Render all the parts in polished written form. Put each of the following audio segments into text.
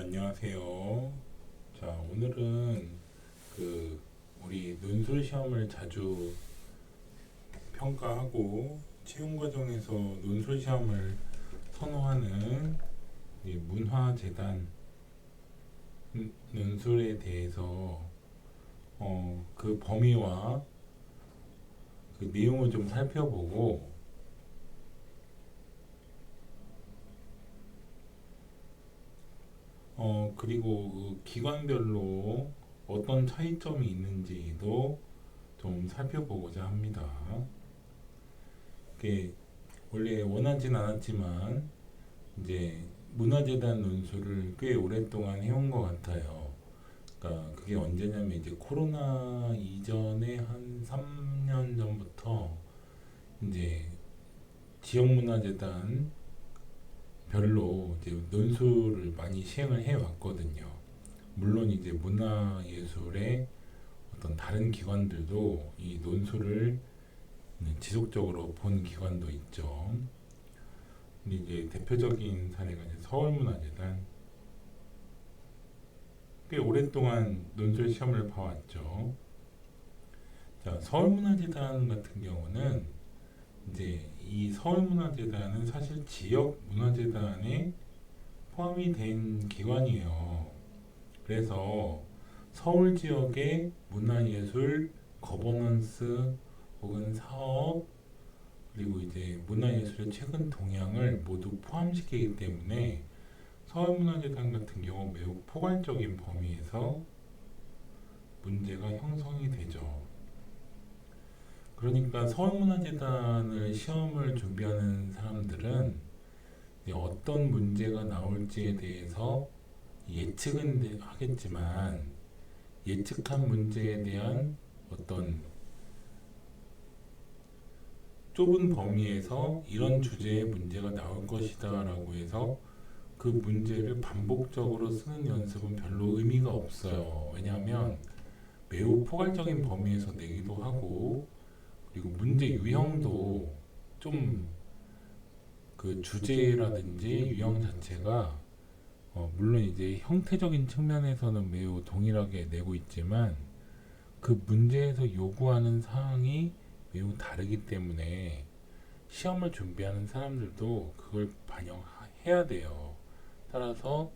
안녕하세요. 자, 오늘은 우리 논술 시험을 자주 평가하고 채용 과정에서 논술 시험을 선호하는 이 문화재단 논술에 대해서 그 범위와 그 내용을 좀 살펴보고 그리고 그 기관별로 어떤 차이점이 있는지도 좀 살펴보고자 합니다. 이게 원래 원하진 않았지만 이제 문화재단 논술을 꽤 오랫동안 해온 것 같아요. 그러니까 그게 언제냐면 이제 코로나 이전에 한 3년 전부터 이제 지역문화재단 별로 이제 논술을 많이 시행을 해 왔거든요. 물론 이제 문화예술의 어떤 다른 기관들도 이 논술을 지속적으로 본 기관도 있죠. 근데 이제 대표적인 사례가 이제 서울문화재단. 꽤 오랫동안 논술 시험을 봐왔죠. 자, 서울문화재단 같은 경우는 이제 이 서울문화재단은 사실 지역문화재단에 포함이 된 기관이에요. 그래서 서울 지역의 문화예술, 거버넌스 혹은 사업 그리고 이제 문화예술의 최근 동향을 모두 포함시키기 때문에 서울문화재단 같은 경우 매우 포괄적인 범위에서 문제가 형성이 되죠. 그러니까 서울문화재단을 시험을 준비하는 사람들은 어떤 문제가 나올지에 대해서 예측은 하겠지만 예측한 문제에 대한 어떤 좁은 범위에서 이런 주제의 문제가 나올 것이다 라고 해서 그 문제를 반복적으로 쓰는 연습은 별로 의미가 없어요. 왜냐하면 매우 포괄적인 범위에서 내기도 하고 그리고 문제 유형도 좀 그 주제라든지 유형 자체가 물론 이제 형태적인 측면에서는 매우 동일하게 내고 있지만 그 문제에서 요구하는 사항이 매우 다르기 때문에 시험을 준비하는 사람들도 그걸 반영해야 돼요. 따라서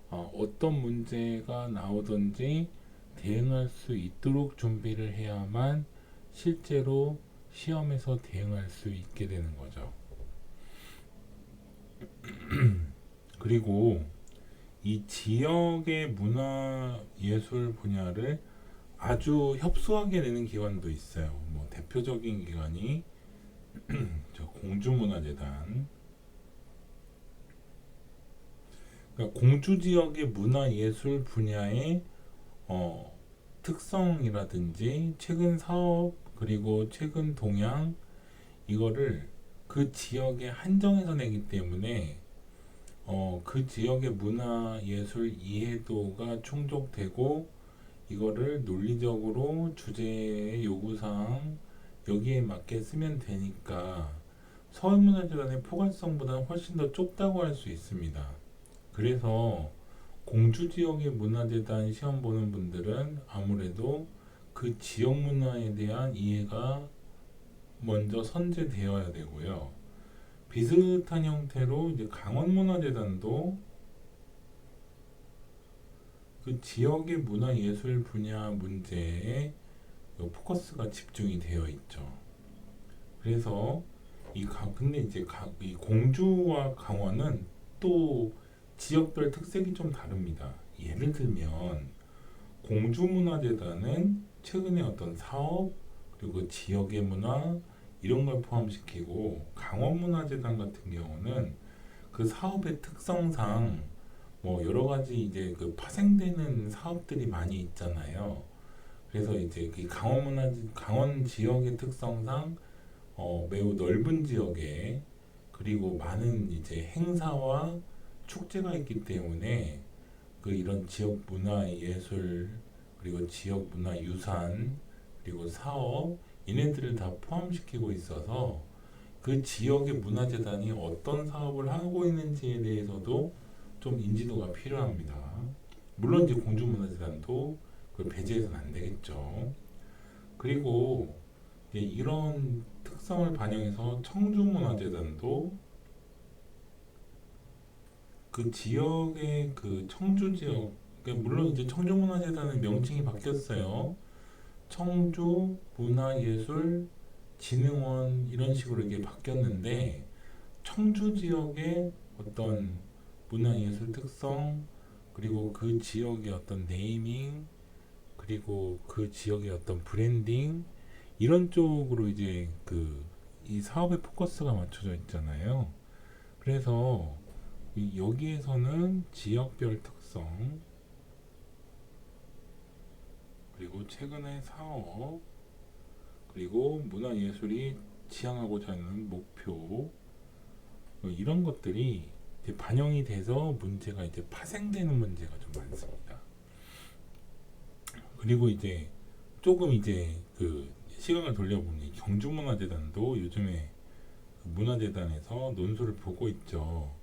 어떤 문제가 나오든지 대응할 수 있도록 준비를 해야만 실제로 시험에서 대응할 수 있게 되는 거죠. 그리고 이 지역의 문화 예술 분야를 아주 협소하게 내는 기관도 있어요. 뭐 대표적인 기관이 저 공주문화재단. 그러니까 공주 지역의 문화 예술 분야의 특성이라든지 최근 사업 그리고 최근 동향 이거를 그 지역에 한정해서 내기 때문에 그 지역의 문화 예술 이해도가 충족되고 이거를 논리적으로 주제의 요구사항 여기에 맞게 쓰면 되니까 서울문화재단의 포괄성보다는 훨씬 더 좁다고 할 수 있습니다. 그래서 공주 지역의 문화재단 시험 보는 분들은 아무래도 그 지역 문화에 대한 이해가 먼저 선제되어야 되고요. 비슷한 형태로 이제 강원문화재단도 그 지역의 문화예술 분야 문제에 포커스가 집중이 되어 있죠. 그래서 근데 이제 이 공주와 강원은 또 지역별 특색이 좀 다릅니다. 예를 들면 공주문화재단은 최근에 어떤 사업 그리고 지역의 문화 이런 걸 포함시키고 강원문화재단 같은 경우는 그 사업의 특성상 뭐 여러 가지 이제 그 파생되는 사업들이 많이 있잖아요. 그래서 이제 그 강원 지역의 특성상 매우 넓은 지역에 그리고 많은 이제 행사와 축제가 있기 때문에 그 이런 지역 문화 예술 그리고 지역 문화 유산 그리고 사업 얘네들을 다 포함시키고 있어서 그 지역의 문화재단이 어떤 사업을 하고 있는지에 대해서도 좀 인지도가 필요합니다. 물론 이제 공주문화재단도 그걸 배제해서는 안 되겠죠. 그리고 이제 이런 특성을 반영해서 청주문화재단도 그 지역의 그 청주 지역, 그러니까 물론 이제 청주문화재단의 명칭이 바뀌었어요. 청주문화예술진흥원 이런 식으로 이게 바뀌었는데 청주 지역의 어떤 문화예술 특성 그리고 그 지역의 어떤 네이밍 그리고 그 지역의 어떤 브랜딩 이런 쪽으로 이제 그 이 사업의 포커스가 맞춰져 있잖아요. 그래서 여기에서는 지역별 특성 그리고 최근의 사업 그리고 문화예술이 지향하고자 하는 목표 이런 것들이 이제 반영이 돼서 문제가 이제 파생되는 문제가 좀 많습니다. 그리고 이제 조금 이제 그 시간을 돌려보니 경주문화재단도 요즘에 그 문화재단에서 논술을 보고 있죠.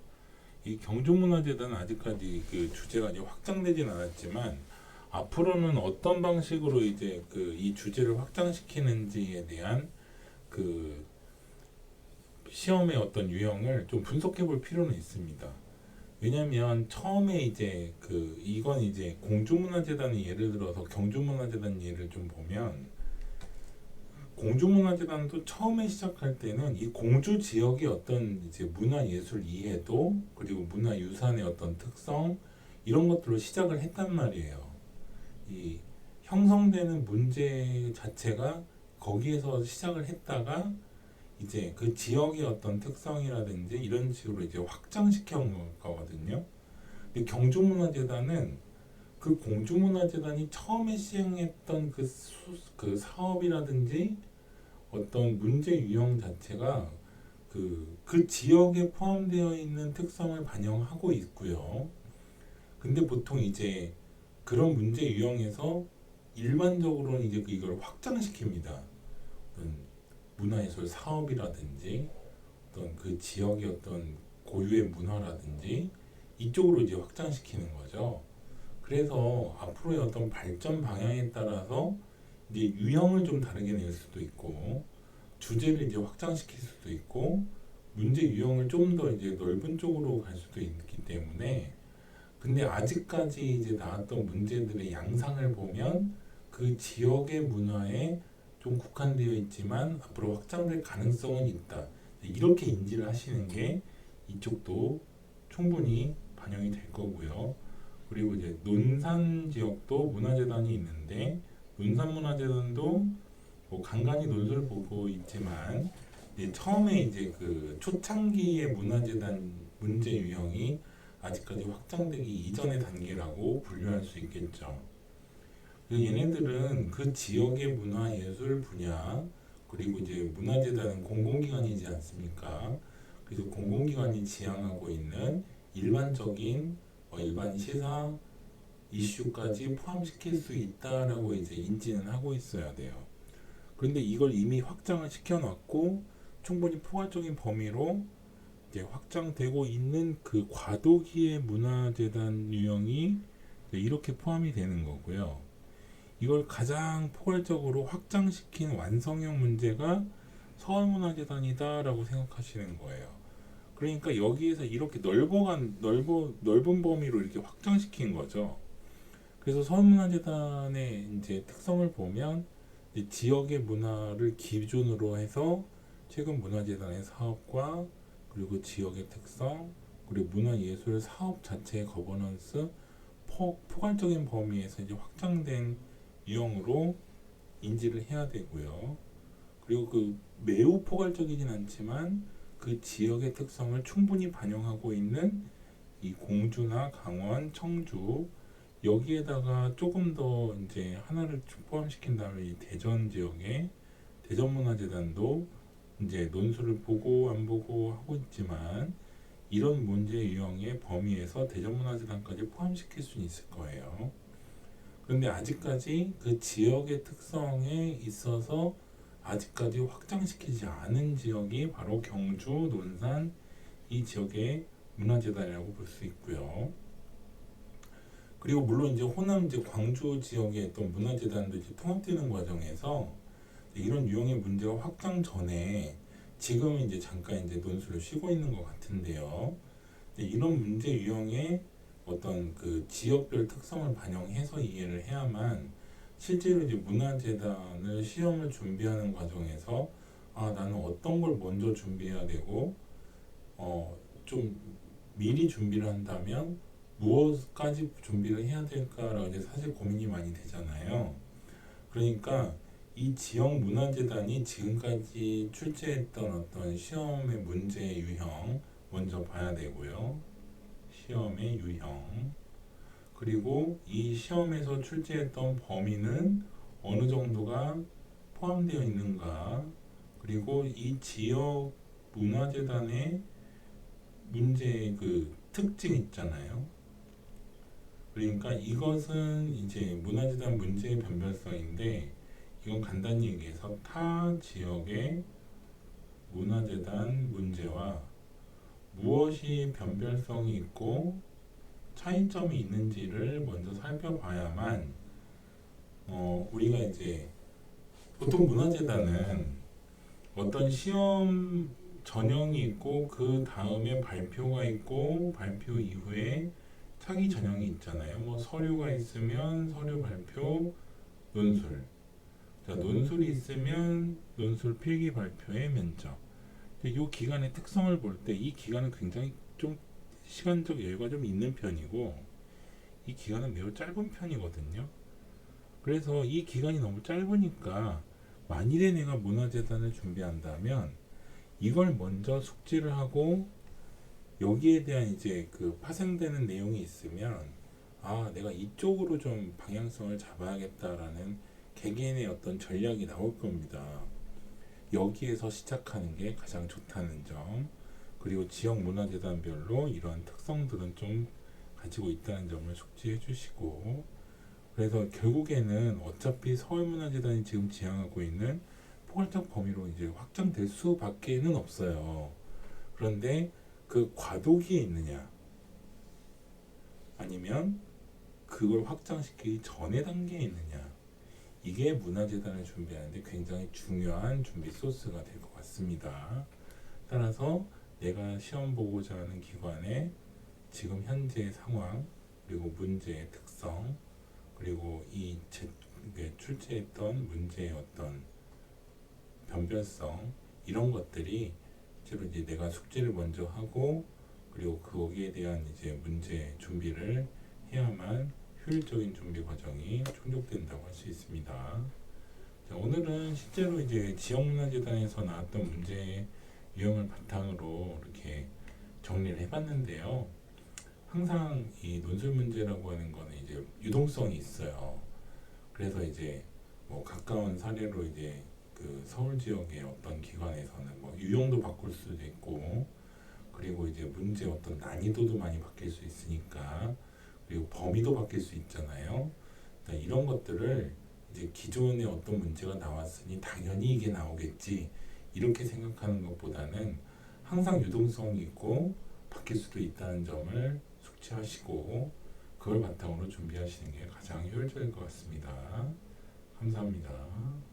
이 경주문화재단은 아직까지 그 주제가 이제 확장되진 않았지만 앞으로는 어떤 방식으로 이제 그 이 주제를 확장시키는지에 대한 그 시험의 어떤 유형을 좀 분석해 볼 필요는 있습니다. 왜냐면 처음에 이제 그 이건 이제 공주문화재단의 예를 들어서 경주문화재단 예를 좀 보면 공주문화재단도 처음에 시작할 때는 이 공주 지역의 어떤 이제 문화예술 이해도 그리고 문화유산의 어떤 특성 이런 것들로 시작을 했단 말이에요. 이 형성되는 문제 자체가 거기에서 시작을 했다가 이제 그 지역의 어떤 특성이라든지 이런 식으로 이제 확장시켜 온 거거든요. 근데 경주문화재단은 그 공주문화재단이 처음에 시행했던 그 사업이라든지 어떤 문제 유형 자체가 그 지역에 포함되어 있는 특성을 반영하고 있고요. 근데 보통 이제 그런 문제 유형에서 일반적으로는 이제 이걸 확장시킵니다. 어떤 문화예술 사업이라든지 어떤 그 지역의 어떤 고유의 문화라든지 이쪽으로 이제 확장시키는 거죠. 그래서 앞으로의 어떤 발전 방향에 따라서 이제 유형을 좀 다르게 낼 수도 있고 주제를 이제 확장시킬 수도 있고 문제 유형을 좀 더 이제 넓은 쪽으로 갈 수도 있기 때문에 근데 아직까지 이제 나왔던 문제들의 양상을 보면 그 지역의 문화에 좀 국한되어 있지만 앞으로 확장될 가능성은 있다. 이렇게 인지를 하시는 게 이쪽도 충분히 반영이 될 거고요. 그리고 이제 논산 지역도 문화재단이 있는데 논산문화재단도 뭐 간간히 논술을 보고 있지만 이제 처음에 이제 그 초창기의 문화재단 문제 유형이 아직까지 확장되기 이전의 단계라고 분류할 수 있겠죠. 얘네들은 그 지역의 문화예술 분야 그리고 이제 문화재단은 공공기관이지 않습니까? 그래서 공공기관이 지향하고 있는 일반적인 일반 시사 이슈까지 포함시킬 수 있다라고 이제 인지는 하고 있어야 돼요. 그런데 이걸 이미 확장을 시켜놨고 충분히 포괄적인 범위로 이제 확장되고 있는 그 과도기의 문화재단 유형이 이렇게 포함이 되는 거고요. 이걸 가장 포괄적으로 확장시킨 완성형 문제가 서울문화재단이다라고 생각하시는 거예요. 그러니까 여기에서 이렇게 넓은 범위로 이렇게 확장시킨 거죠. 그래서 서울문화재단의 이제 특성을 보면 이제 지역의 문화를 기준으로 해서 최근 문화재단의 사업과 그리고 지역의 특성 그리고 문화예술 사업 자체의 거버넌스 포괄적인 범위에서 이제 확장된 유형으로 인지를 해야 되고요. 그리고 그 매우 포괄적이진 않지만 그 지역의 특성을 충분히 반영하고 있는 이 공주나 강원, 청주 여기에다가 조금 더 이제 하나를 포함시킨다면 이 대전 지역의 대전문화재단도 이제 논술을 보고 안 보고 하고 있지만 이런 문제 유형의 범위에서 대전문화재단까지 포함시킬 수는 있을 거예요. 그런데 아직까지 그 지역의 특성에 있어서 아직까지 확장시키지 않은 지역이 바로 경주, 논산 이 지역의 문화재단이라고 볼 수 있고요. 그리고 물론 이제 호남 이제 광주 지역의 어떤 문화재단도 이제 통합되는 과정에서 이런 유형의 문제가 확장 전에 지금은 이제 잠깐 이제 논술을 쉬고 있는 것 같은데요. 이런 문제 유형의 어떤 그 지역별 특성을 반영해서 이해를 해야만 실제로 이제 문화재단을 시험을 준비하는 과정에서 나는 어떤 걸 먼저 준비해야 되고 좀 미리 준비를 한다면 무엇까지 준비를 해야 될까라고 이제 사실 고민이 많이 되잖아요. 그러니까 이 지역 문화재단이 지금까지 출제했던 어떤 시험의 문제 유형 먼저 봐야 되고요. 시험의 유형. 그리고 이 시험에서 출제했던 범위는 어느 정도가 포함되어 있는가. 그리고 이 지역 문화재단의 문제 그 특징 있잖아요. 그러니까 이것은 이제 문화재단 문제의 변별성인데 이건 간단히 얘기해서 타 지역의 문화재단 문제와 무엇이 변별성이 있고 차이점이 있는지를 먼저 살펴봐야만 우리가 이제 보통 문화재단은 어떤 시험 전형이 있고 그 다음에 발표가 있고 발표 이후에 차기 전형이 있잖아요. 뭐 서류가 있으면 서류 발표, 논술. 자, 논술이 있으면 논술 필기 발표의 면접. 이 기간의 특성을 볼 때 이 기간은 굉장히 좀 시간적 여유가 좀 있는 편이고 이 기간은 매우 짧은 편이거든요. 그래서 이 기간이 너무 짧으니까 만일에 내가 문화재단을 준비한다면 이걸 먼저 숙지를 하고 여기에 대한 이제 그 파생되는 내용이 있으면 내가 이쪽으로 좀 방향성을 잡아야겠다라는 개개인의 어떤 전략이 나올 겁니다. 여기에서 시작하는 게 가장 좋다는 점, 그리고 지역 문화재단별로 이러한 특성들은 좀 가지고 있다는 점을 숙지해 주시고, 그래서 결국에는 어차피 서울문화재단이 지금 지향하고 있는 포괄적 범위로 이제 확장될 수밖에는 없어요. 그런데 그 과도기에 있느냐, 아니면 그걸 확장시키기 전의 단계에 있느냐, 이게 문화재단을 준비하는데 굉장히 중요한 준비 소스가 될 것 같습니다. 따라서 내가 시험 보고자 하는 기관의 지금 현재의 상황, 그리고 문제의 특성, 그리고 출제했던 문제의 어떤 변별성, 이런 것들이 실제로 이제 내가 숙제를 먼저 하고 그리고 거기에 대한 이제 문제 준비를 해야만 효율적인 준비 과정이 충족된다고 할 수 있습니다. 자, 오늘은 실제로 이제 지역문화재단에서 나왔던 문제 유형을 바탕으로 이렇게 정리를 해봤는데요. 항상 이 논술 문제라고 하는 거는 이제 유동성이 있어요. 그래서 이제 뭐 가까운 사례로 이제 그 서울 지역의 어떤 기관에서는 뭐 유형도 바꿀 수도 있고, 그리고 이제 문제 어떤 난이도도 많이 바뀔 수 있으니까, 그리고 범위도 바뀔 수 있잖아요. 그러니까 이런 것들을 이제 기존에 어떤 문제가 나왔으니 당연히 이게 나오겠지 이렇게 생각하는 것보다는 항상 유동성이 있고 바뀔 수도 있다는 점을 숙지하시고 그걸 바탕으로 준비하시는 게 가장 효율적일 것 같습니다. 감사합니다.